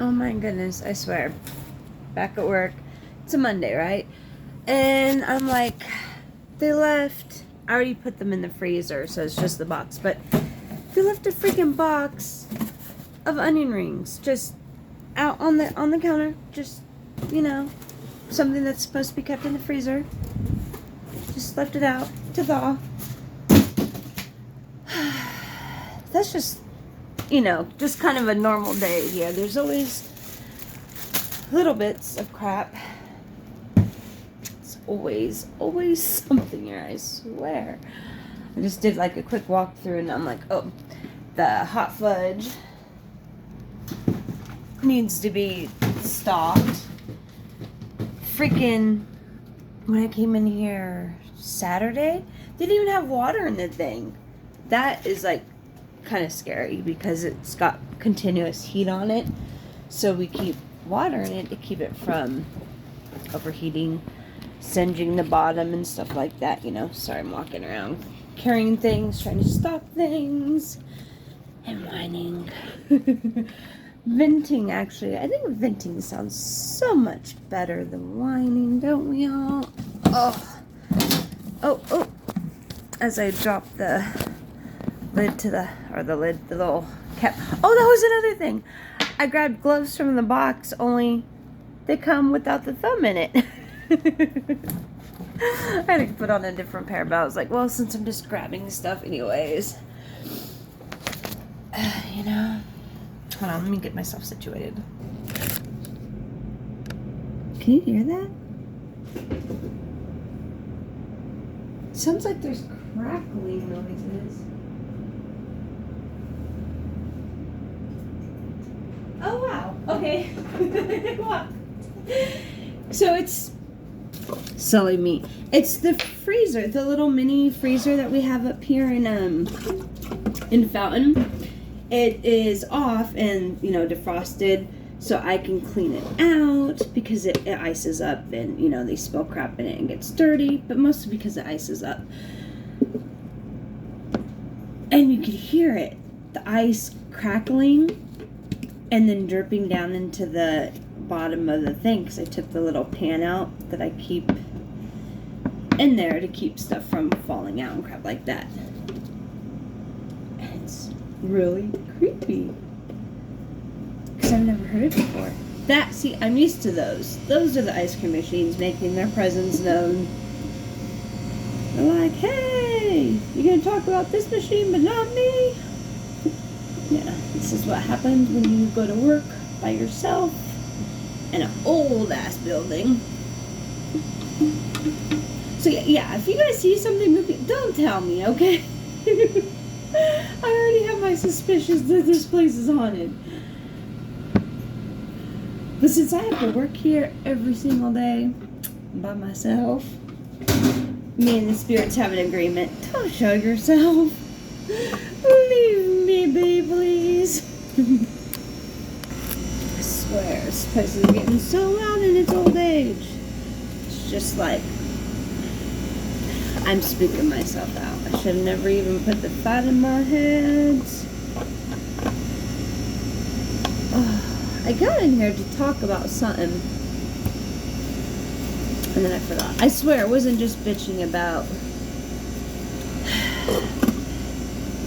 Oh my goodness, I swear. Back at work. It's a Monday, right? And I'm like, they left. I already put them in the freezer, so it's just the box. But they left a freaking box of onion rings just out on the counter. Just, you know, something that's supposed to be kept in the freezer. Just left it out to thaw. That's just, you know, just kind of a normal day here. There's always little bits of crap. It's always something here, I swear. I just did like a quick walkthrough and I'm like, oh, the hot fudge needs to be stocked. Freaking, when I came in here Saturday, they didn't even have water in the thing. That is like kind of scary because it's got continuous heat on it. So we keep water in it to keep it from overheating, singeing the bottom and stuff like that, you know. Sorry, I'm walking around carrying things, trying to stock things, and whining. Venting, actually. I think venting sounds so much better than whining, don't we all? Oh. As I drop the lid to the little cap. Oh, that was another thing. I grabbed gloves from the box, only they come without the thumb in it. I had to put on a different pair, but I was like, well, since I'm just grabbing stuff anyways. You know. Hold on, let me get myself situated. Can you hear that? Sounds like there's crackling noises. Oh, wow. Okay. Wow. So it's silly me. It's the freezer, the little mini freezer that we have up here in Fountain. It is off and, you know, defrosted, so I can clean it out because it ices up and, you know, they spill crap in it and gets dirty, but mostly because it ices up. And you could hear it, the ice crackling and then dripping down into the bottom of the thing because I took the little pan out that I keep in there to keep stuff from falling out and crap like that. And it's really creepy because I've never heard it before. See, I'm used to those. Those are the ice cream machines making their presence known. They're like, hey, you're gonna talk about this machine but not me? Yeah, this is what happens when you go to work by yourself in an old ass building. So yeah, if you guys see something moving, don't tell me, okay? I already have my suspicions that this place is haunted. But since I have to work here every single day by myself, me and the spirits have an agreement. Don't show yourself. Leave me be, please. I swear, this place is getting so loud in its old age. It's just like, I'm spooking myself out. I should have never even put the thought in my head. I got in here to talk about something, and then I forgot. I swear, it wasn't just bitching about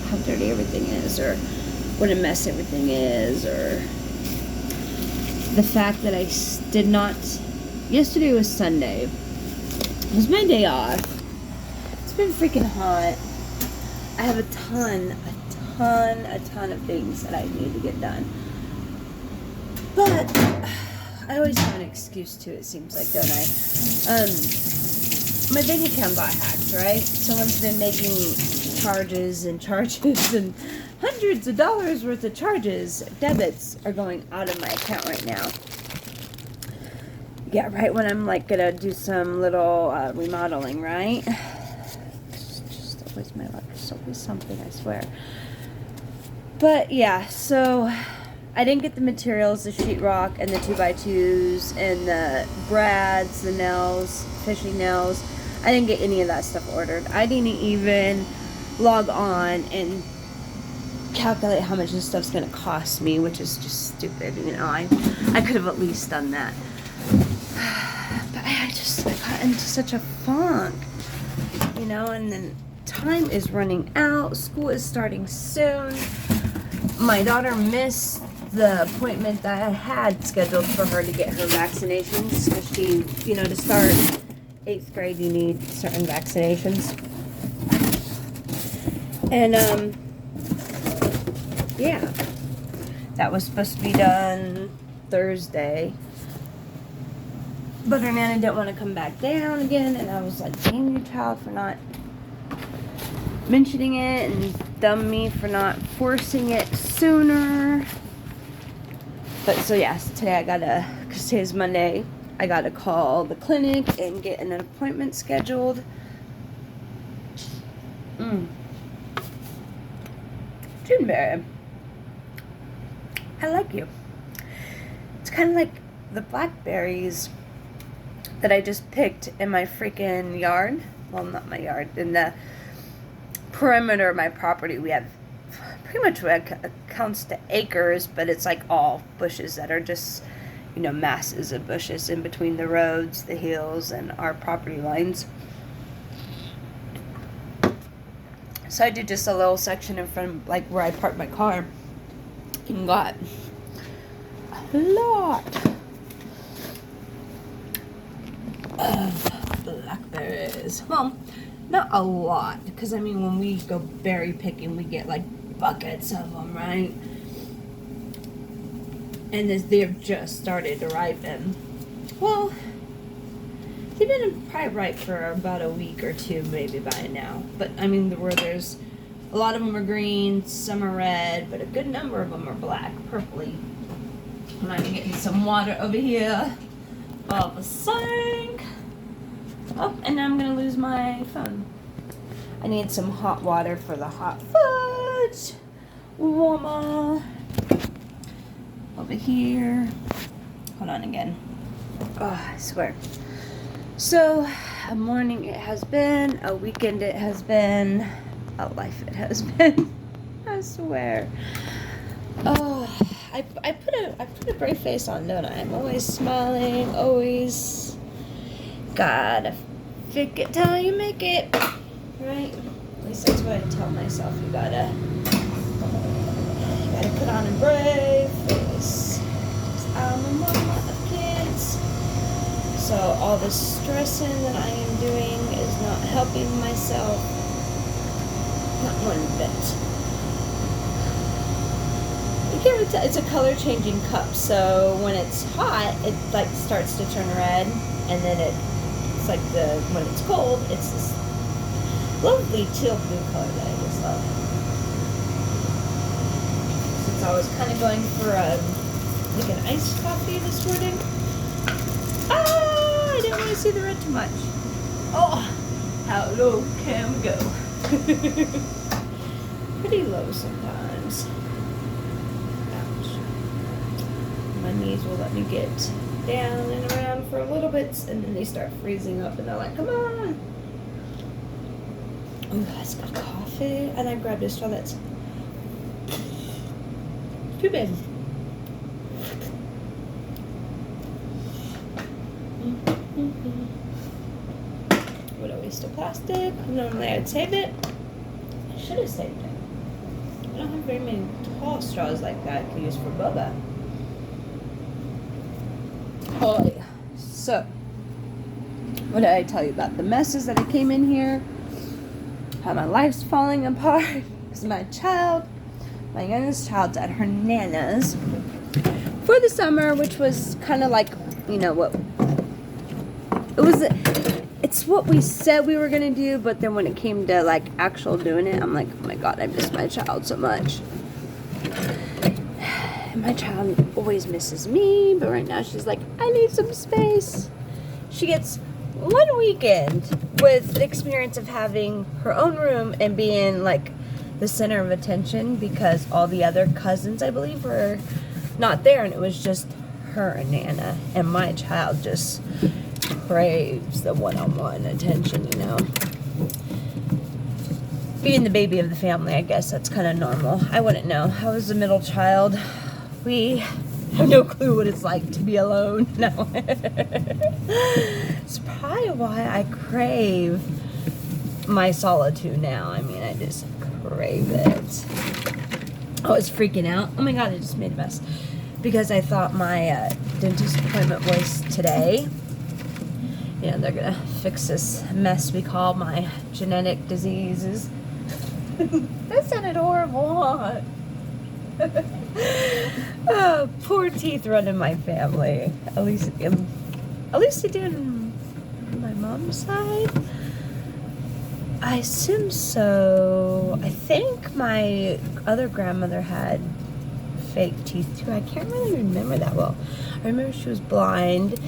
how dirty everything is, or what a mess everything is, or the fact that I did not... Yesterday was Sunday. It was my day off. It's been freaking hot. I have a ton of things that I need to get done. But I always have an excuse to, it seems like, don't I? My bank account got hacked, right? Someone's been making charges and hundreds of dollars worth of charges. Debits are going out of my account right now. Yeah, right when I'm like gonna do some little remodeling, right? It's just always my luck. There's always something, I swear. But yeah, so I didn't get the materials, the sheetrock and the 2x2s and the brads, the nails, fishing nails. I didn't get any of that stuff ordered. I didn't even log on and calculate how much this stuff's gonna cost me, which is just stupid. You know, I could have at least done that. But I got into such a funk, you know, and then time is running out. School is starting soon. My daughter missed the appointment that I had scheduled for her to get her vaccinations, because she, you know, to start 8th grade, you need certain vaccinations. And, yeah, that was supposed to be done Thursday. But her Nana didn't want to come back down again, and I was like, dang you, child, for not mentioning it, and dumb me for not forcing it sooner. But so yes, today because today's Monday, I gotta call the clinic and get an appointment scheduled. Juneberry, I like you. It's kind of like the blackberries that I just picked in my freaking yard. Well, not my yard, in the perimeter of my property. We have pretty much what counts to acres, but it's like all bushes that are just, you know, masses of bushes in between the roads, the hills, and our property lines. So I did just a little section in front of, like, where I parked my car, and got a lot of blackberries. Well, not a lot, because I mean, when we go berry picking, we get like buckets of them, right? And they've just started to ripen. Well, they've been probably ripe for about a week or two, maybe by now. But I mean, there's a lot of them are green, some are red, but a good number of them are black, purpley. And I'm getting some water over here off the sink. Oh, and now I'm gonna lose my phone. I need some hot water for the hot fudge warmer. Over here. Hold on again. Oh, I swear. So, a morning it has been, a weekend it has been, a life it has been. I swear. Oh, I put a brave face on, don't I? I'm always smiling, always. Gotta fake it till you make it, right? At least that's what I tell myself. You gotta put on a brave face. 'Cause I'm a mama of kids. So all the stressing that I am doing is not helping myself. Not one bit. You can't really tell. It's a color changing cup, so when it's hot, it like starts to turn red, and then it's like when it's cold, it's this lovely teal blue color that I just love. Since I was kind of going for like an iced coffee this morning. I didn't want to see the red too much. Oh, how low can we go? Pretty low sometimes. Ouch. My knees will let me get down and around for a little bit, and then they start freezing up, and they're like, come on. Oh, that's good coffee. And I grabbed a straw that's too big. Would I waste a plastic? Normally I'd save it. I should have saved it. I don't have very many tall straws like that I can use for boba. Oh yeah. So, what did I tell you about the messes that I came in here? How my life's falling apart because my youngest child's at her Nana's for the summer, which was kind of like, you know what, it's what we said we were going to do, but then when it came to like actual doing it, I'm like, oh my god, I miss my child so much. And my child always misses me, but right now she's like, I need some space. She gets one weekend with the experience of having her own room and being like the center of attention, because all the other cousins, I believe, were not there, and it was just her and Nana, and my child just craves the one-on-one attention, you know. being the baby of the family, I guess that's kind of normal. I wouldn't know. I was the middle child. We have no clue what it's like to be alone. No. It's probably why I crave my solitude now. I mean, I just crave it. I was freaking out. Oh my god, I just made a mess. Because I thought my dentist appointment was today. You know, they're gonna fix this mess we call my genetic diseases. That sounded horrible, huh? Oh, poor teeth run in my family. At least they do on my mom's side. I assume so. I think my other grandmother had fake teeth too. I can't really remember that well. I remember she was blind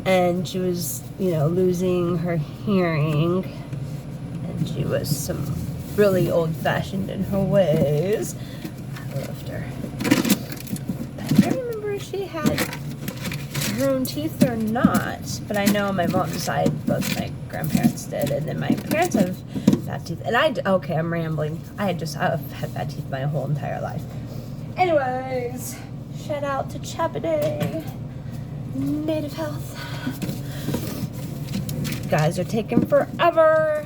and she was, you know, losing her hearing, and she was some really old-fashioned in her ways. I loved her. I can't remember if she had her own teeth or not, but I know on my mom's side both my grandparents did, and then my parents have bad teeth. And okay, I'm rambling. I've had bad teeth my whole entire life. Anyways, shout out to Chapaday Native Health. Guys are taking forever.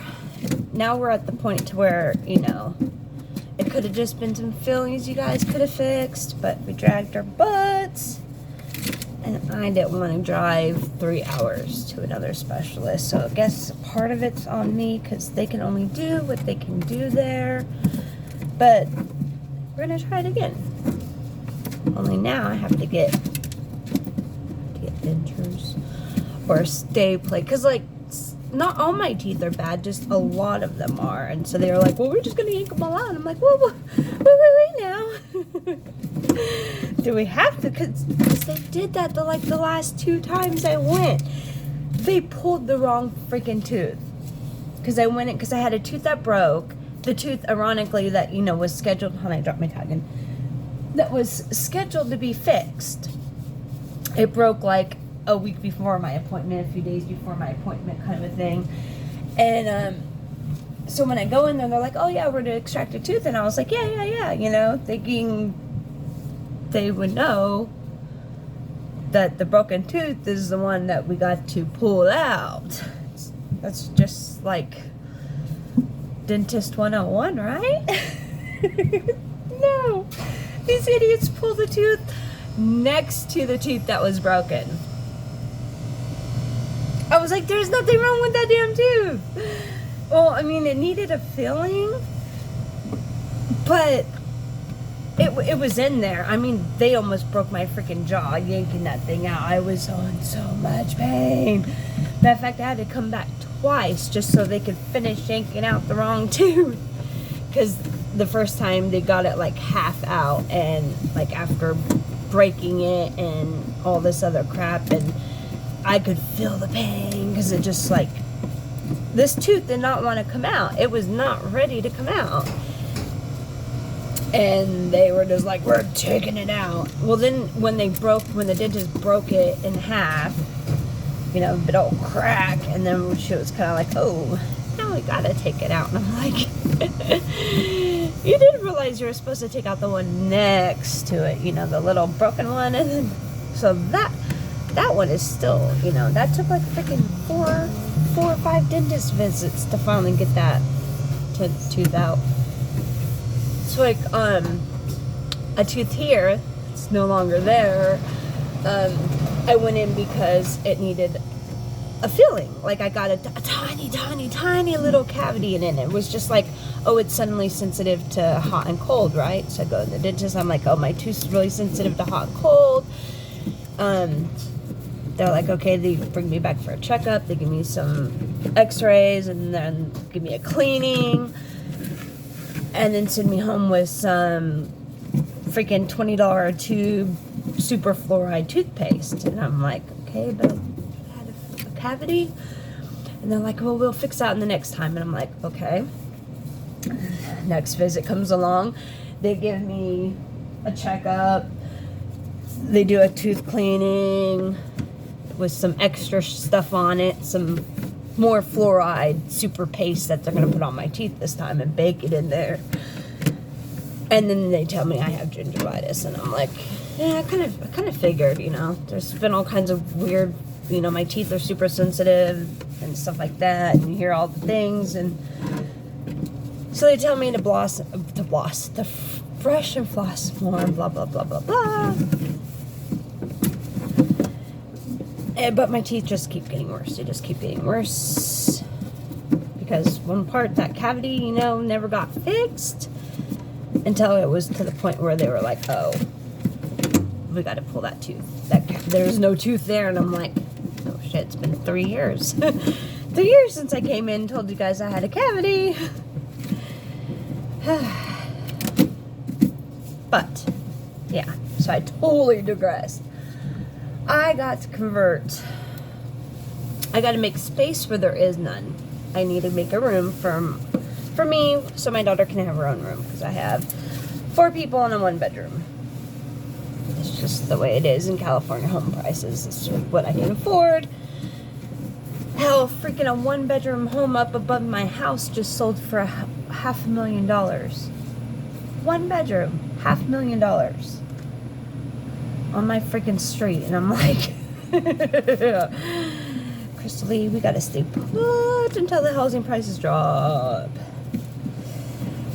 Now we're at the point to where, you know, it could have just been some fillings you guys could have fixed, but we dragged our butts. And I didn't want to drive 3 hours to another specialist. So I guess part of it's on me because they can only do what they can do there. But we're going to try it again. Only now I have to get dentures or stay plate. Because, like, not all my teeth are bad, just a lot of them are. And so they were like, well, we're just going to yank them all out. And I'm like, wait now. Do we have to? Because they did that the last 2 times I went. They pulled the wrong freaking tooth. Because I had a tooth that broke. The tooth, ironically, that, you know, was scheduled. Hold on, I dropped my tag in. That was scheduled to be fixed. It broke like a week before my appointment, a few days before my appointment, kind of a thing. And so when I go in there, they're like, oh yeah, we're going to extract a tooth. And I was like, yeah, you know, thinking they would know that the broken tooth is the one that we got to pull out. That's just like Dentist 101, right? No. These idiots pulled the tooth next to the tooth that was broken. I was like, there's nothing wrong with that damn tooth. Well, I mean, it needed a filling, but it was in there. I mean, they almost broke my freaking jaw yanking that thing out. I was in so much pain. Matter of fact, I had to come back twice just so they could finish yanking out the wrong tooth. Because the first time they got it like half out, and like after breaking it and all this other crap, and I could feel the pain because it just like, this tooth did not want to come out. It was not ready to come out. And they were just like, we're taking it out. Well, then when the dentist broke it in half, you know, big old crack, and then she was kind of like, oh, now we gotta take it out. And I'm like, you didn't realize you were supposed to take out the one next to it, you know, the little broken one. And then, so that one is still, you know, that took like freaking four or five dentist visits to finally get that tooth out. It's like a tooth here, it's no longer there. I went in because it needed a filling. Like I got a tiny little cavity in it. It was just like, oh, it's suddenly sensitive to hot and cold, right? So I go to the dentist, I'm like, oh, my tooth's really sensitive to hot and cold. They're like, okay, they bring me back for a checkup. They give me some x-rays and then give me a cleaning. And then send me home with some freaking $20 a tube super fluoride toothpaste. And I'm like, okay, but I had a cavity. And they're like, well, we'll fix that in the next time. And I'm like, okay. Next visit comes along. They give me a checkup. They do a tooth cleaning with some extra stuff on it. Some more fluoride super paste that they're going to put on my teeth this time and bake it in there. And then they tell me I have gingivitis, and I'm like, yeah, I kind of figured, you know. There's been all kinds of weird, you know, my teeth are super sensitive and stuff like that, and you hear all the things, and so they tell me to brush and floss more, and blah blah blah blah blah. But my teeth just keep getting worse. They just keep getting worse because one part, that cavity, you know, never got fixed until it was to the point where they were like, oh, we got to pull that tooth. There's no tooth there. And I'm like, oh shit, it's been 3 years. 3 years since I came in and told you guys I had a cavity. But, yeah, so I totally digressed. I got to convert. I got to make space where there is none. I need to make a room for me so my daughter can have her own room, because I have 4 people in a 1-bedroom. It's just the way it is in California home prices. It's what I can afford. Hell, freaking a 1-bedroom home up above my house just sold for $500,000. 1 bedroom, $500,000 on my freaking street, and I'm like, Crystal Lee, we gotta stay put until the housing prices drop,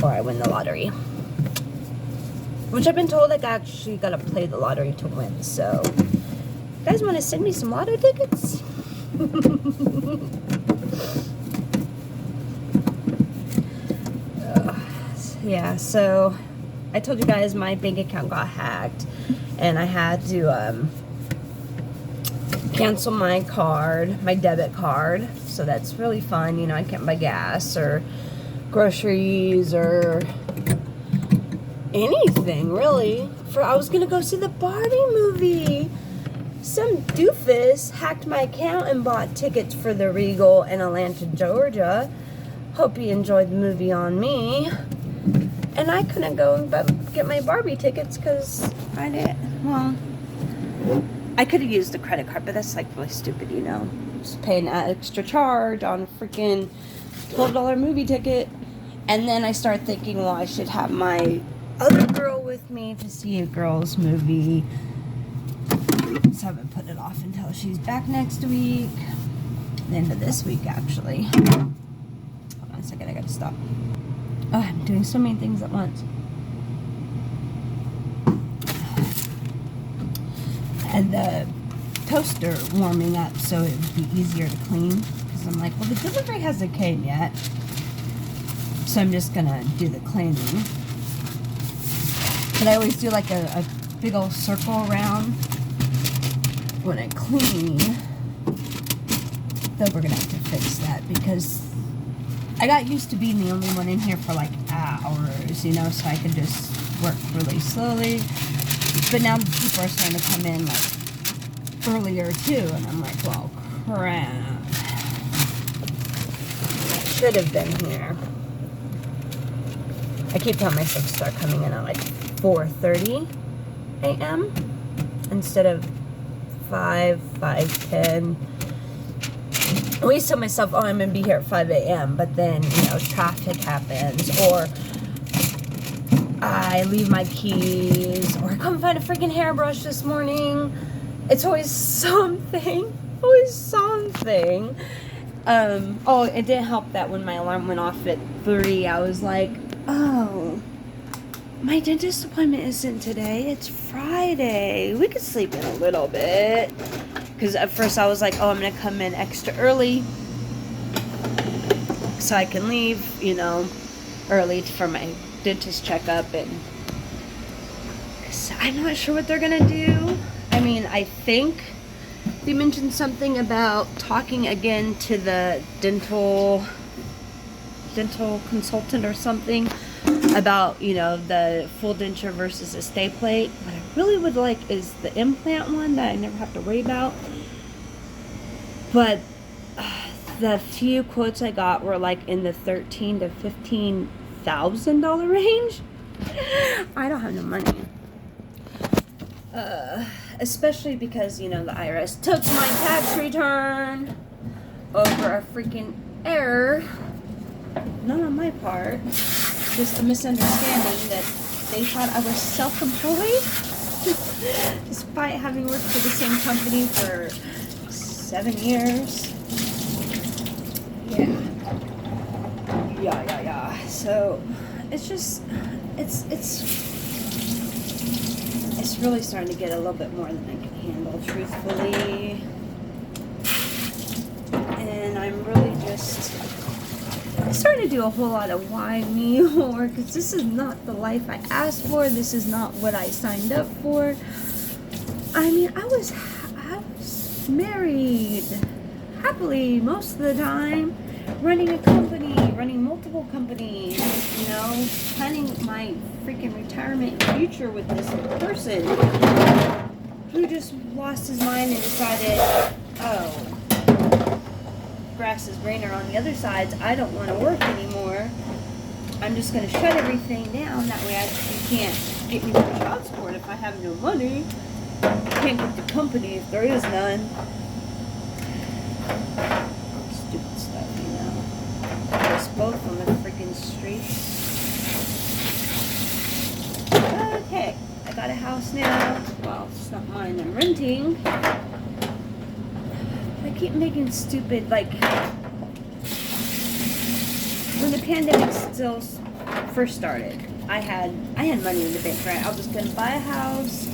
or I win the lottery. Which I've been told, like, I actually gotta play the lottery to win. So, you guys want to send me some lotto tickets? Yeah, so I told you guys my bank account got hacked, and I had to cancel my card, my debit card. So that's really fun. You know, I can't buy gas or groceries or anything really. I was gonna go see the Barbie movie. Some doofus hacked my account and bought tickets for the Regal in Atlanta, Georgia. Hope you enjoyed the movie on me. And I couldn't go and get my Barbie tickets because I didn't. Well, I could have used a credit card, but that's like really stupid, you know. Just pay an extra charge on a freaking $12 movie ticket. And then I started thinking, well, I should have my other girl with me to see a girls' movie. So I've been putting it off until she's back next week. The end of this week, actually. Hold on a second, I gotta stop. Oh, I'm doing so many things at once. And the toaster warming up so it would be easier to clean. Because I'm like, well, the delivery hasn't came yet. So I'm just gonna do the cleaning. But I always do like a big old circle around when I clean. So we're gonna have to fix that because I got used to being the only one in here for like hours, you know, so I could just work really slowly. But now people are starting to come in like earlier too, and I'm like, well, crap. I should have been here. I keep telling myself to start coming in at like 4:30 a.m. instead of 5:10. I always tell myself, oh, I'm going to be here at 5 a.m. But then, you know, traffic happens, or I leave my keys, or I come find a freaking hairbrush this morning. It's always something. Always something. Oh, it didn't help that when my alarm went off at 3, I was like, oh, my dentist appointment isn't today. It's Friday. We could sleep in a little bit. Because at first I was like, oh, I'm going to come in extra early so I can leave, you know, early for my dentist checkup. And I'm not sure what they're going to do. I mean, I think they mentioned something about talking again to the dental consultant or something about, you know, the full denture versus a stay plate. What I really would like is the implant one that I never have to worry about. But the few quotes I got were like in the $13,000 to $15,000 range. I don't have no money. Especially because, you know, the IRS took my tax return over a freaking error, not on my part, just a misunderstanding that they thought I was self-employed, despite having worked for the same company for 7 years. Yeah. So it's just, it's really starting to get a little bit more than I can handle, truthfully. And I'm really just starting to do a whole lot of why me more, because this is not the life I asked for. This is not what I signed up for. I mean, I was married happily most of the time, running a company, running multiple companies, you know, planning my freaking retirement future with this person who just lost his mind and decided, oh, grass is greener on the other side. I don't want to work anymore. I'm just going to shut everything down. That way you can't get me for child support if I have no money. Can't get the company if there is none. Stupid stuff, you know. Us both on the freaking streets. Okay, I got a house now. Well, it's not mine, I'm renting. I keep making stupid, like, when the pandemic still first started, I had money in the bank, right? I was gonna buy a house.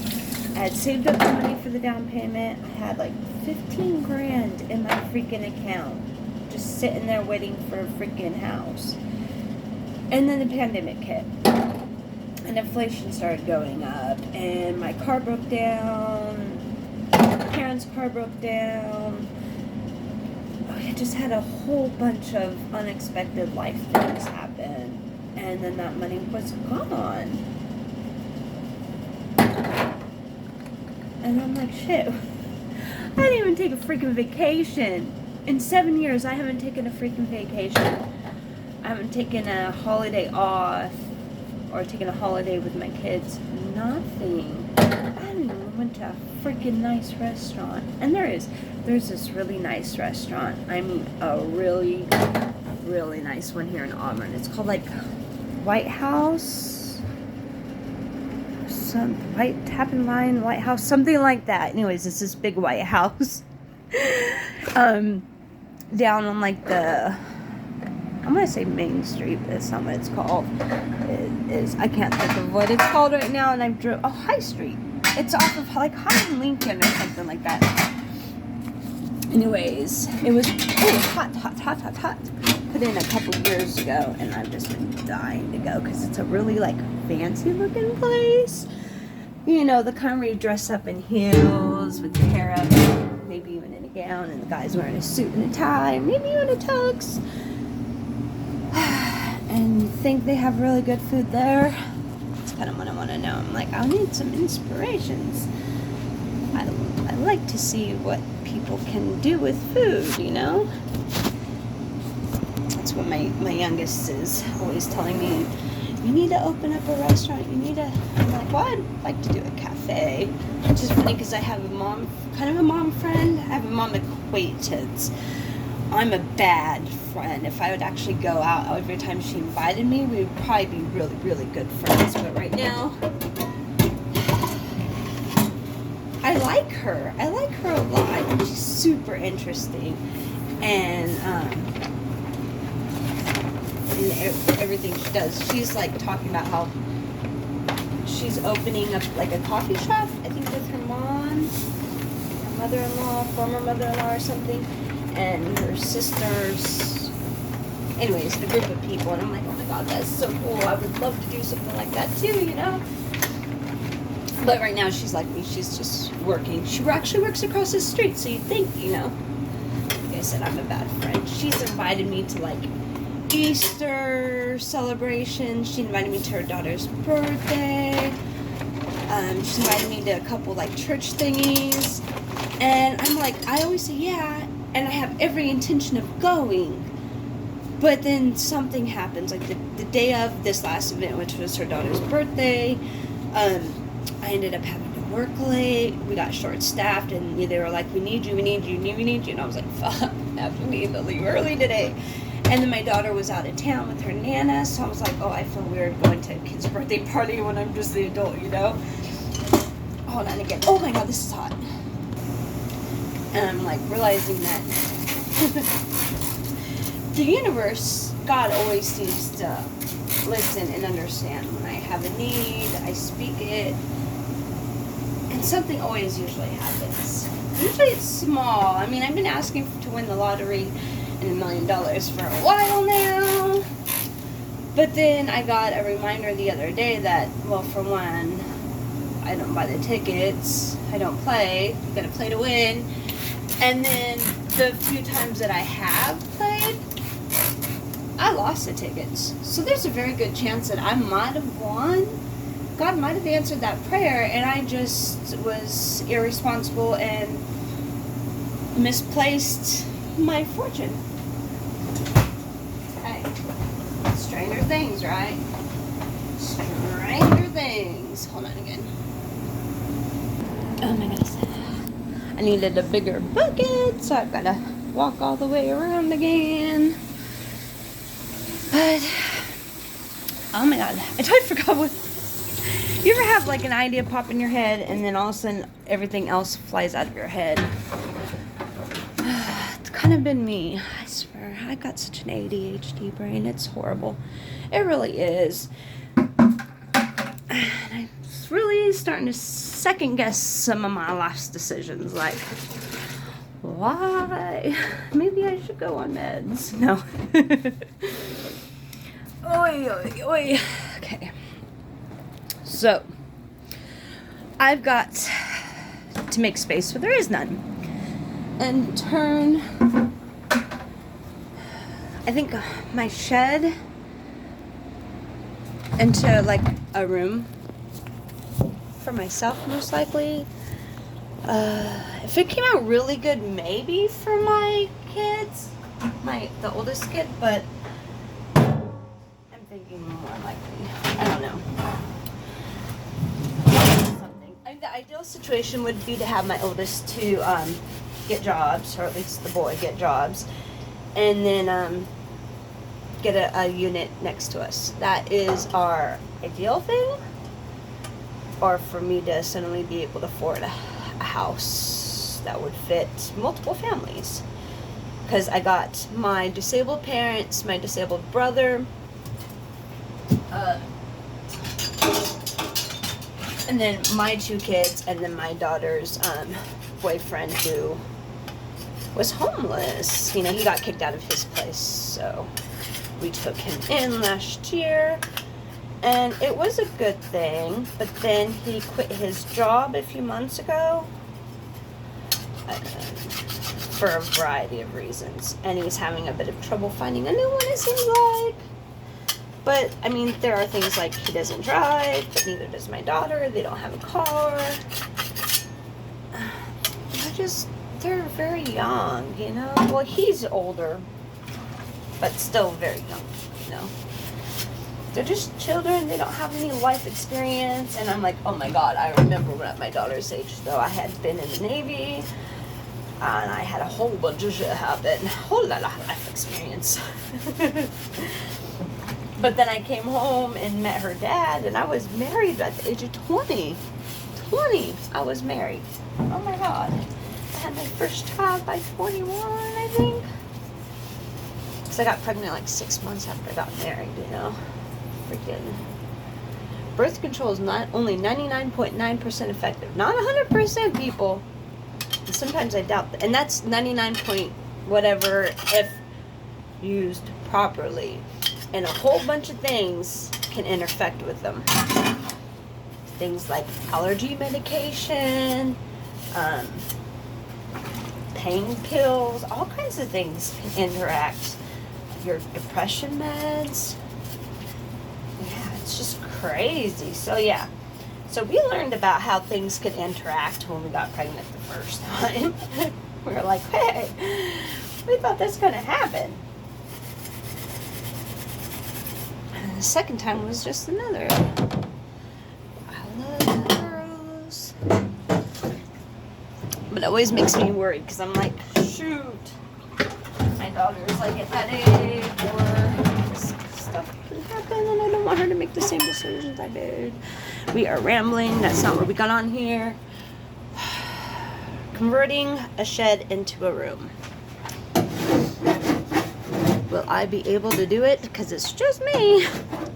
I had saved up the money for the down payment. I had like 15 grand in my freaking account, just sitting there waiting for a freaking house. And then the pandemic hit, and inflation started going up, and my car broke down. My parents' car broke down. I just had a whole bunch of unexpected life things happen, and then that money was gone. And I'm like, shit, I didn't even take a freaking vacation. In 7 years, I haven't taken a freaking vacation. I haven't taken a holiday off or taken a holiday with my kids. Nothing. I haven't even went to a freaking nice restaurant. And there's this really nice restaurant. I mean, a really, really nice one here in Auburn. It's called like White House. Some White Tap and Line White House, something like that. Anyways, it's this big white house down on like the, I'm gonna say Main Street, but that's not what it's called. It is, I can't think of what it's called right now, and I've drove, oh, High Street. It's off of like High and Lincoln or something like that. Anyways, it was hot. Put in a couple years ago, and I've just been dying to go because it's a really like fancy looking place. You know, the kind where you dress up in heels with your hair up, maybe even in a gown, and the guy's wearing a suit and a tie, maybe even a tux. And you think they have really good food there? That's kind of what I want to know. I'm like, I need some inspirations. I like to see what people can do with food, you know? That's what my youngest is always telling me. You need to open up a restaurant. I'm like, well, I'd like to do a cafe. Which is funny because I have a mom friend. I have a mom acquaintance. I'm a bad friend. If I would actually go out every time she invited me, we would probably be really, really good friends. But right now, I like her. I like her a lot. She's super interesting. And everything she does. She's like talking about how she's opening up like a coffee shop, I think with her mom, her mother-in-law, former mother-in-law or something, and her sisters. Anyways, a group of people, and I'm like, oh my god, that's so cool. I would love to do something like that too, you know? But right now she's like me, she's just working. She actually works across the street, so you'd think, you know. Like I said, I'm a bad friend. She's invited me to like Easter celebration. She invited me to her daughter's birthday. She invited me to a couple like church thingies, and I'm like, I always say yeah, and I have every intention of going, but then something happens. Like the day of this last event, which was her daughter's birthday, I ended up having to work late. We got short-staffed, and they were like, we need you. And I was like, fuck, I have to need to leave early today. And then my daughter was out of town with her Nana, so I was like, oh, I feel weird going to a kid's birthday party when I'm just the adult, you know? Hold on again. Oh my God, this is hot. And I'm like realizing that the universe, God always seems to listen and understand. When I have a need, I speak it, and something always usually happens. Usually it's small. I mean, I've been asking to win the lottery and $1 million for a while now. But then I got a reminder the other day that, well, for one, I don't buy the tickets. I don't play. You gotta play to win. And then the few times that I have played, I lost the tickets. So there's a very good chance that I might have won. God might have answered that prayer, and I just was irresponsible and misplaced my fortune. Hey, stranger things, right? Stranger things. Hold on again. Oh my goodness. I needed a bigger bucket, so I've got to walk all the way around again. But, oh my God, I totally forgot what. You ever have like an idea pop in your head and then all of a sudden everything else flies out of your head? It's kind of been me, I swear. I got such an ADHD brain, it's horrible. It really is. And I'm really starting to second guess some of my life's decisions, like, why? Maybe I should go on meds. No. Oy, oy, oy. Okay. So, I've got to make space where there is none. And turn, I think, my shed into like a room for myself, most likely. If it came out really good, maybe for my kids, the oldest kid, but I'm thinking more likely. I don't know. Something. The ideal situation would be to have my oldest two get jobs, or at least the boy get jobs, and then get a unit next to us. That is our ideal thing. Or for me to suddenly be able to afford a house that would fit multiple families. Because I got my disabled parents, my disabled brother, and then my two kids, and then my daughter's boyfriend who was homeless. You know, he got kicked out of his place, so we took him in last year. And it was a good thing, but then he quit his job a few months ago for a variety of reasons. And he's having a bit of trouble finding a new one, it seems like. But, I mean, there are things like he doesn't drive, but neither does my daughter. They don't have a car. They're very young, you know? Well, he's older, but still very young, you know? They're just children. They don't have any life experience. And I'm like, oh my God, I remember when at my daughter's age, though, I had been in the Navy, and I had a whole bunch of shit happen. A whole lot of life experience. But then I came home and met her dad, and I was married at the age of 20. 20, I was married. Oh my God. I had my first child by 21, I think. Because I got pregnant like 6 months after I got married, you know. Freaking birth control is not only 99.9% effective, not 100%, people. And sometimes I doubt that, and that's 99 point whatever if used properly. And a whole bunch of things can interfere with them. Things like allergy medication, pain pills, all kinds of things can interact. Your depression meds. Yeah, it's just crazy. So yeah. So we learned about how things could interact when we got pregnant the first time. We were like, hey, we thought that's gonna happen. And the second time was just another. I love girls. always makes me worried because I'm like, shoot, my daughter's like at that age or stuff can happen and I don't want her to make the same decisions I did. We are rambling. That's not what we got on here. Converting a shed into a room. Will I be able to do it? Because it's just me.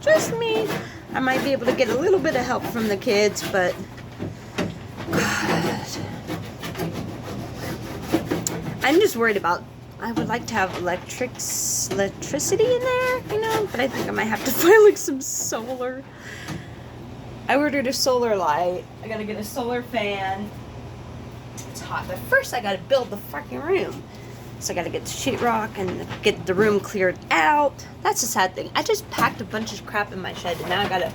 Just me. I might be able to get a little bit of help from the kids, but God. I'm just worried about, I would like to have electricity in there, you know, but I think I might have to find like some solar. I ordered a solar light. I gotta get a solar fan. It's hot, but first I gotta build the fucking room. So I gotta get the sheetrock and get the room cleared out. That's the sad thing. I just packed a bunch of crap in my shed and now I gotta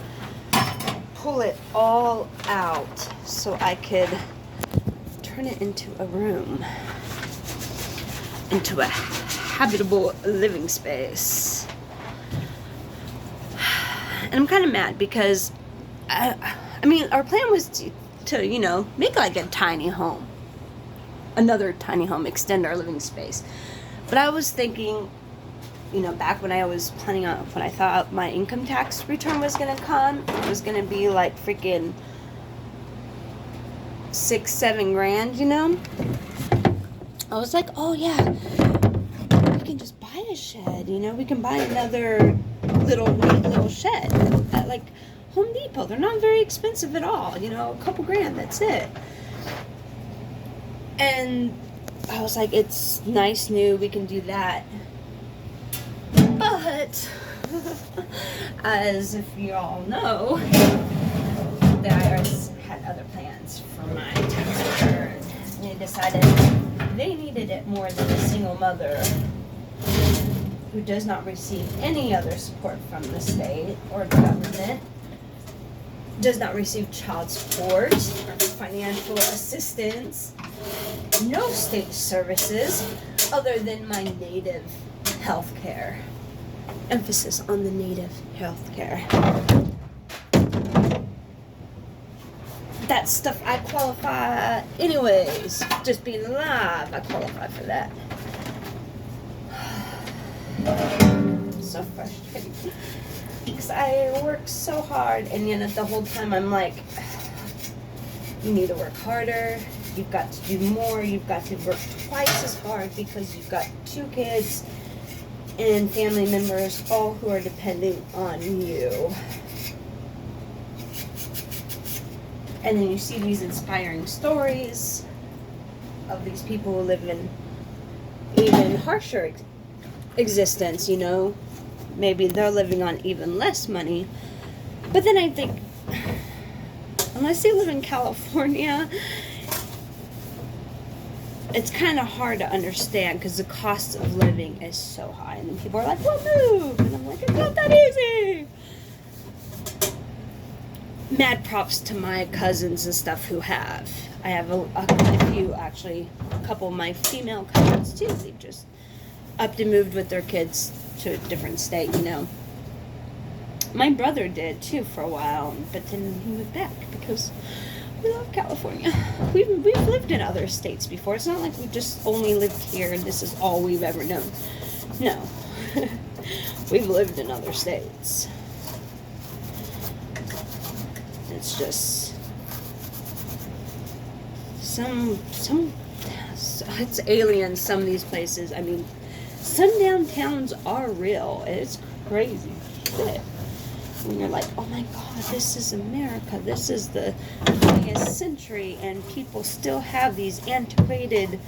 pull it all out so I could turn it into a room. Into a habitable living space. And I'm kind of mad because I mean, our plan was to, you know, make like a tiny home. Another tiny home, extend our living space. But I was thinking, you know, back when I was planning on, when I thought my income tax return was going to come, it was going to be like freaking $6-7 grand, you know? I was like, oh yeah, we can just buy a shed, you know? We can buy another little shed at like Home Depot. They're not very expensive at all, you know, a couple grand, that's it. And I was like, it's nice, new, we can do that. But, as if you all know, the IRS had other plans for my tax return. They decided they needed it more than a single mother who does not receive any other support from the state or the government, does not receive child support or financial assistance, no state services other than my native health care. Emphasis on the native health care. That stuff I qualify anyways. Just being alive, I qualify for that. So frustrating. Because I work so hard and yet the whole time I'm like, you need to work harder, you've got to do more, you've got to work twice as hard because you've got 2 kids and family members, all who are depending on you. And then you see these inspiring stories of these people who live in even harsher existence, you know. Maybe they're living on even less money. But then I think, unless you live in California, it's kind of hard to understand because the cost of living is so high. And then people are like, well, move! And I'm like, it's not that easy! Mad props to my cousins and stuff who have. I have a few, actually, a couple of my female cousins too. They've just upped and moved with their kids to a different state, you know. My brother did too for a while, but then he moved back because we love California. We've lived in other states before. It's not like we just only lived here and this is all we've ever known. No. We've lived in other states. It's just it's alien, some of these places. I mean, sundown towns are real. It's crazy shit. When you're like, oh my God, this is America. This is the 20th century, and people still have these antiquated,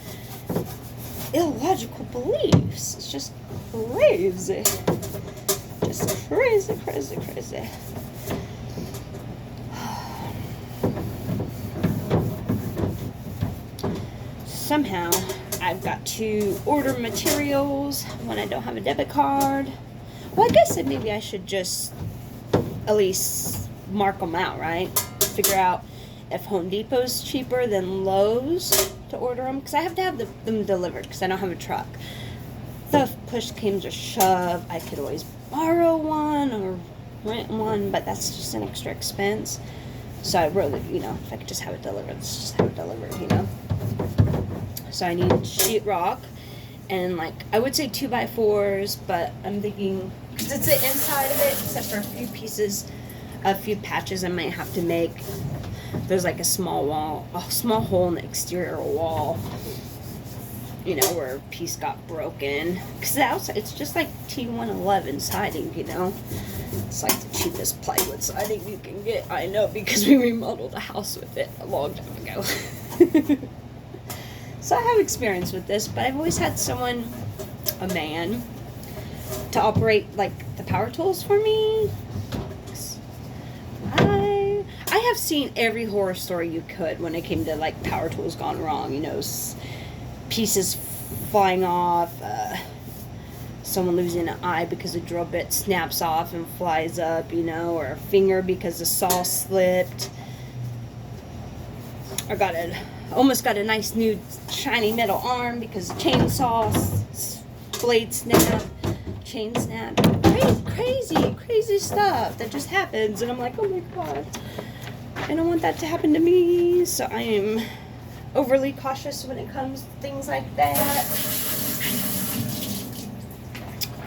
illogical beliefs. It's just crazy. Just crazy, crazy, crazy. Somehow, I've got to order materials when I don't have a debit card. Well, I guess that maybe I should just at least mark them out, right? Figure out if Home Depot's cheaper than Lowe's to order them. Because I have to have them delivered because I don't have a truck. So if push came to shove, I could always borrow one or rent one, but that's just an extra expense. So I really, you know, if I could just have it delivered, let's just have it delivered, you know. So I need sheetrock and like I would say 2x4s, but I'm thinking because it's the inside of it, except for a few patches I might have to make. There's like a small hole in the exterior wall, you know, where a piece got broken. Because the outside, it's just like T111 siding, you know. It's like the cheapest plywood siding you can get. I know, because we remodeled a house with it a long time ago. So I have experience with this, but I've always had someone, a man, to operate like the power tools for me. I have seen every horror story you could when it came to like power tools gone wrong, you know, pieces flying off, someone losing an eye because a drill bit snaps off and flies up, you know, or a finger because the saw slipped. I almost got a nice new shiny metal arm because the chainsaw blade snapped, chain snapped. Crazy stuff that just happens, and I'm like, oh my god, I don't want that to happen to me. So I am overly cautious when it comes to things like that.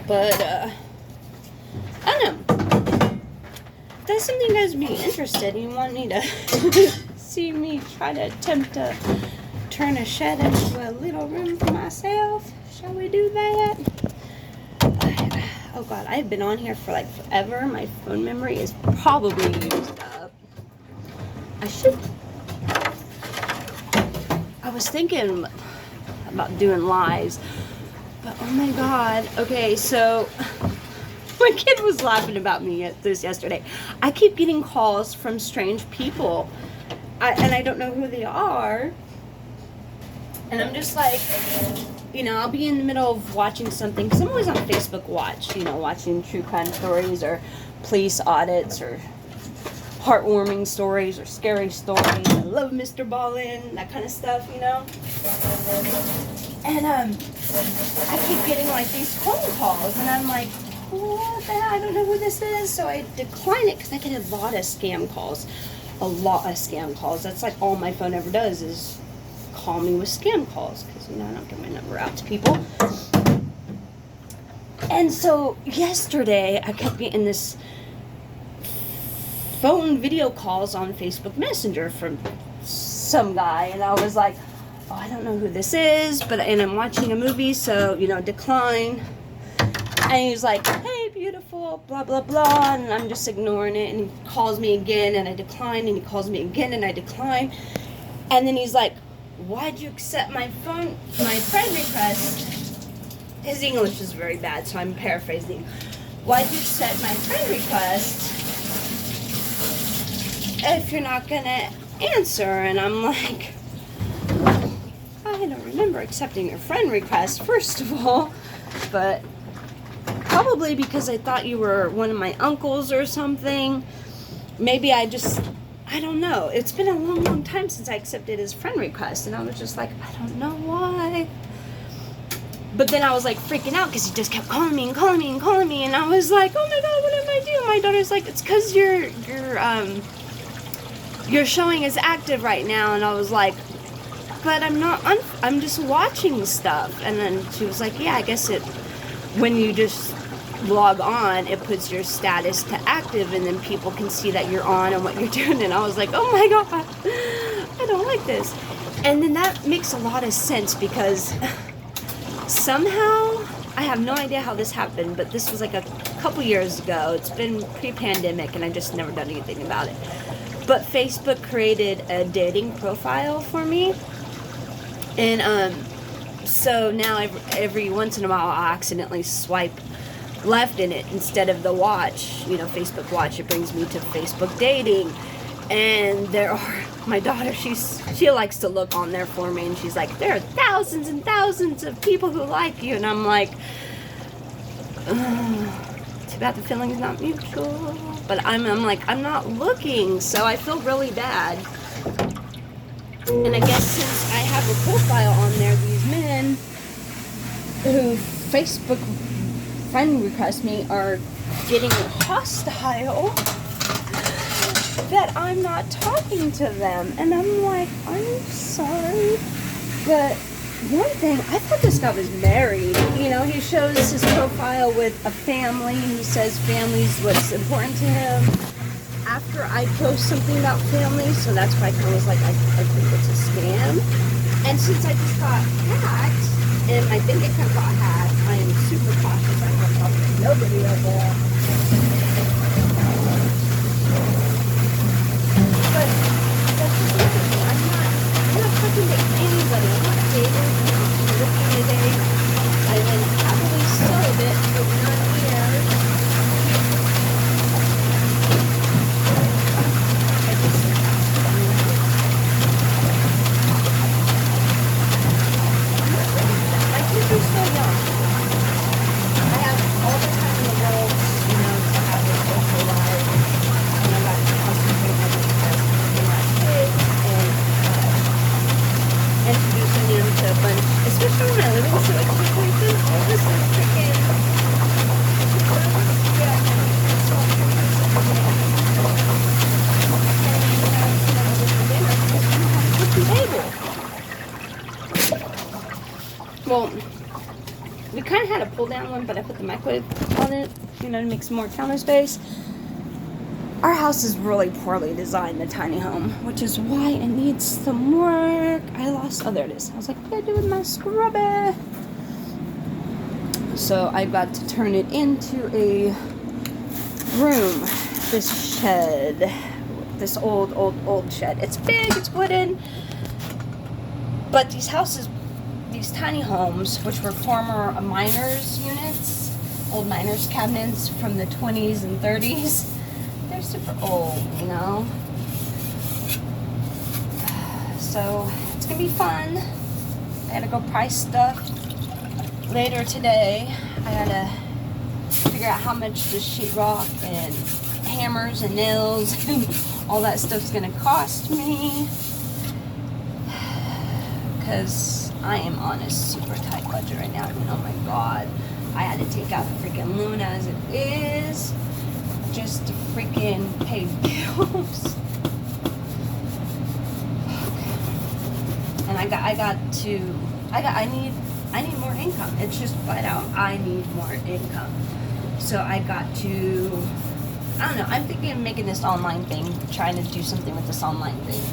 But I don't know. If that's something you guys would be interested in, you want me to see me try to attempt to turn a shed into a little room for myself, shall we do that? Oh god, I've been on here for like forever. My phone memory is probably used up. I was thinking about doing lives, but oh my god. Okay, so my kid was laughing about me at this yesterday. I keep getting calls from strange people, and I don't know who they are. And I'm just like, you know, I'll be in the middle of watching something, because I'm always on Facebook Watch, you know, watching true crime stories or police audits or heartwarming stories or scary stories. I love Mr. Ballin, that kind of stuff, you know. And I keep getting like these phone calls, and I'm like, what the hell? I don't know who this is. So I decline it because I get a lot of scam calls. That's like all my phone ever does is call me with scam calls, because, you know, I don't give my number out to people. And so yesterday I kept getting this phone video calls on Facebook Messenger from some guy, and I was like, oh, I don't know who this is, and I'm watching a movie, so, you know, decline. And he's like, hey, beautiful, blah, blah, blah, and I'm just ignoring it, and he calls me again, and I decline, and he calls me again, and I decline. And then he's like, why'd you accept my friend request? His English is very bad, so I'm paraphrasing. Why'd you accept my friend request if you're not gonna answer? And I'm like, I don't remember accepting your friend request, first of all, but probably because I thought you were one of my uncles or something. Maybe I don't know. It's been a long time since I accepted his friend request, and I was just like, I don't know why. But then I was like freaking out because he just kept calling me, and I was like, oh my god, what did I do? My daughter's like, it's because you're showing as active right now, and I was like, but I'm not. I'm just watching stuff. And then she was like, yeah, I guess when you just log on, it puts your status to active, and then people can see that you're on and what you're doing. And I was like, oh my god, I don't like this. And then that makes a lot of sense, because somehow, I have no idea how this happened, but this was like a couple years ago. It's been pre-pandemic, and I just never done anything about it. But Facebook created a dating profile for me, and so now every once in a while I'll accidentally swipe left in it instead of the watch, you know, Facebook Watch. It brings me to Facebook Dating, and my daughter, she likes to look on there for me, and she's like, there are thousands and thousands of people who like you, and I'm like, too bad the feeling is not mutual. But I'm like, I'm not looking, so I feel really bad. And I guess since I have a profile on there, these men who Facebook friend request me are getting hostile that I'm not talking to them. And I'm like, I'm sorry, but one thing, I thought this guy was married. You know, he shows his profile with a family. He says family's what's important to him. After I post something about family, so that's why I kind of was like, I think it's a scam. And since I just got hacked, and my bank account got hacked, I am super cautious. I have talked to nobody over there. But that's just the thing. I'm not talking to anybody. I'm not dating. I'm not looking at it. I've been happily celibate for 9 years. My kids are so young. I have all the time in the world, you know, to have a social life. And I got to concentrate on my kids and introducing them to a bunch, especially when I live in Syracuse, all this is freaking. Well, we kind of had a pull down one, but I put the microwave on it, you know, to make some more counter space. Our house is really poorly designed, the tiny home, which is why it needs some work. Oh, there it is. I was like, what do I do with my scrubber? So I got to turn it into a room. This shed, this old shed. It's big, it's wooden, but these houses, these tiny homes, which were former miners' units, old miners' cabinets from the 20s and 30s, they're super old, you know? So, it's gonna be fun. I gotta go price stuff later today. I gotta figure out how much the sheetrock and hammers and nails and all that stuff's gonna cost me. Because I am on a super tight budget right now. I mean, oh my god. I had to take out the freaking Luna as it is just to freaking pay bills. And I need more income. It's just flat out, I need more income. So I got to, I don't know, I'm thinking of making this online thing, trying to do something with this online thing.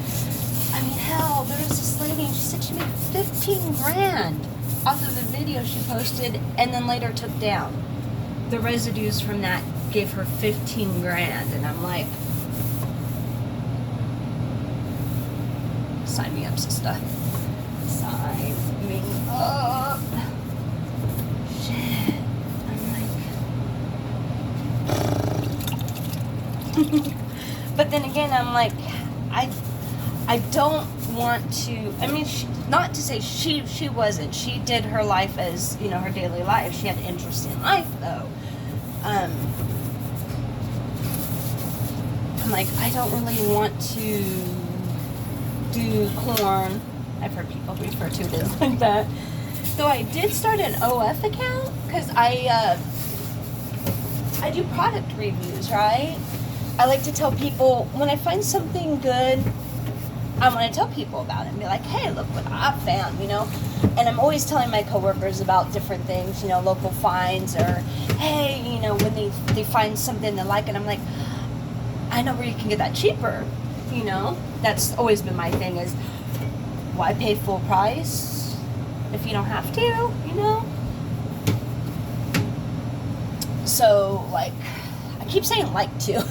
I mean, hell, there was this lady and she said she made 15 grand off of the video she posted and then later took down. The residues from that gave her 15 grand, and I'm like, sign me up, sister. Sign me up. Shit. I'm like, but then again, I'm like, I don't want to, I mean, not to say she wasn't. She did her life as, you know, her daily life. She had an interesting life, though. I'm like, I don't really want to do corn. I've heard people refer to it like that. Though I did start an OF account, because I do product reviews, right? I like to tell people, when I find something good, I want to tell people about it and be like, hey, look what I found, you know? And I'm always telling my coworkers about different things, you know, local finds, or, hey, you know, when they find something they like, and I'm like, I know where you can get that cheaper, you know? That's always been my thing is, why pay full price if you don't have to, you know? So, like, I keep saying like to.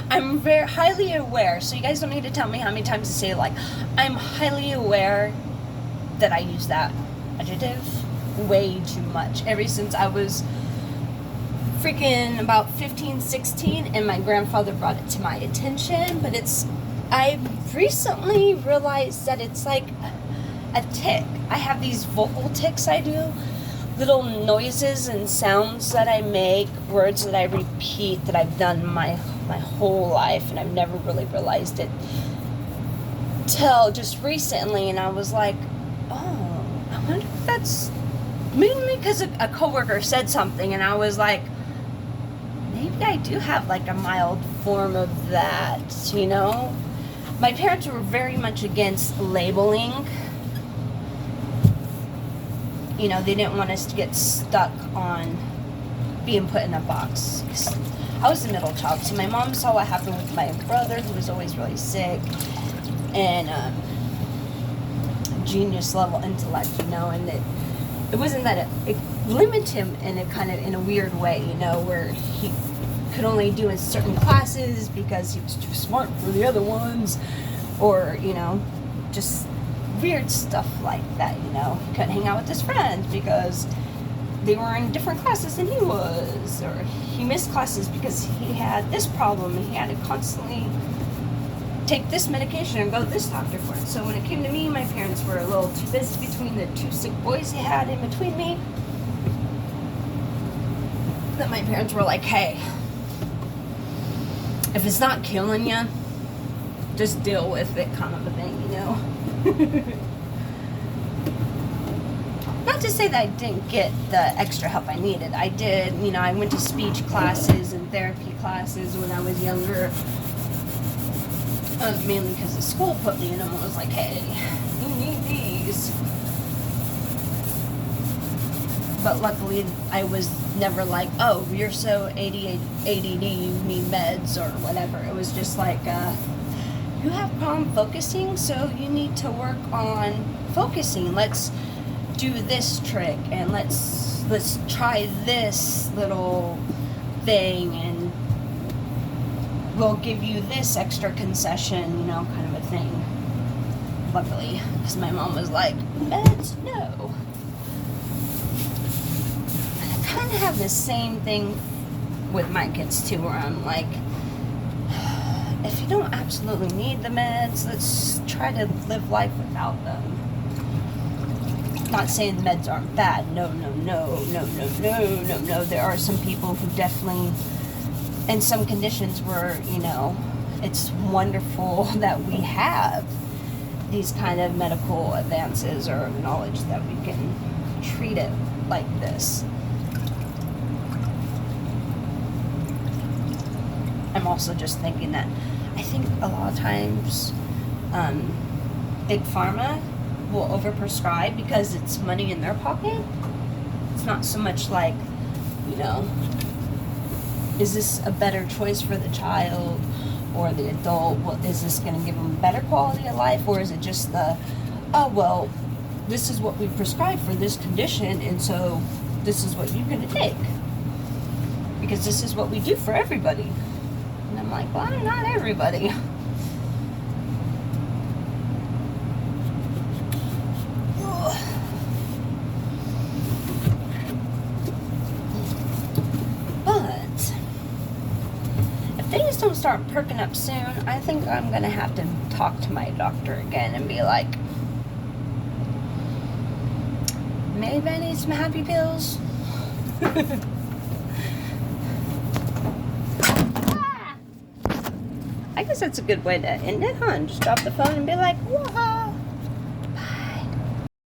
I'm very highly aware, so you guys don't need to tell me how many times to say like. I'm highly aware that I use that adjective way too much. Ever since I was freaking about 15, 16, and my grandfather brought it to my attention, but I've recently realized that it's like a tick. I have these vocal tics I do. Little noises and sounds that I make, words that I repeat that I've done my whole life, and I've never really realized it till just recently. And I was like, oh, I wonder if that's mainly because a coworker said something, and I was like, maybe I do have like a mild form of that, you know? My parents were very much against labeling you know, they didn't want us to get stuck on being put in a box. 'Cause I was the middle child, so my mom saw what happened with my brother, who was always really sick, and genius level intellect, you know, and it wasn't that it limited him in a weird way, you know, where he could only do in certain classes because he was too smart for the other ones, or, you know, just weird stuff like that, you know. He couldn't hang out with his friends because they were in different classes than he was, or he missed classes because he had this problem and he had to constantly take this medication and go to this doctor for it. So when it came to me, my parents were a little too busy between the two sick boys they had in between me, that my parents were like, hey, if it's not killing you, just deal with it, kind of a thing, you know. Not to say that I didn't get the extra help I needed. I did, you know, I went to speech classes and therapy classes when I was younger. Mainly because the school put me in them and was like, hey, you need these. But luckily, I was never like, oh, you're so ADD, you need meds or whatever. It was just like, you have problem focusing, so you need to work on focusing. Let's do this trick, and let's try this little thing, and we'll give you this extra concession, you know, kind of a thing. Luckily, because my mom was like, meds, no. And I kind of have the same thing with my kids too, where I'm like, if you don't absolutely need the meds, let's try to live life without them. Not saying the meds aren't bad. No. There are some people who definitely, in some conditions where, you know, it's wonderful that we have these kind of medical advances or knowledge that we can treat it like this. I'm also just thinking that I think a lot of times Big Pharma will overprescribe because it's money in their pocket. It's not so much like, you know, is this a better choice for the child or the adult? Well, is this going to give them better quality of life, or is it just the, oh, well, this is what we prescribe for this condition, and so this is what you're going to take because this is what we do for everybody. And I'm like, well, not everybody. Don't start perking up soon, I think I'm gonna have to talk to my doctor again and be like, maybe I need some happy pills. I guess that's a good way to end it, huh? And just drop the phone and be like, wah.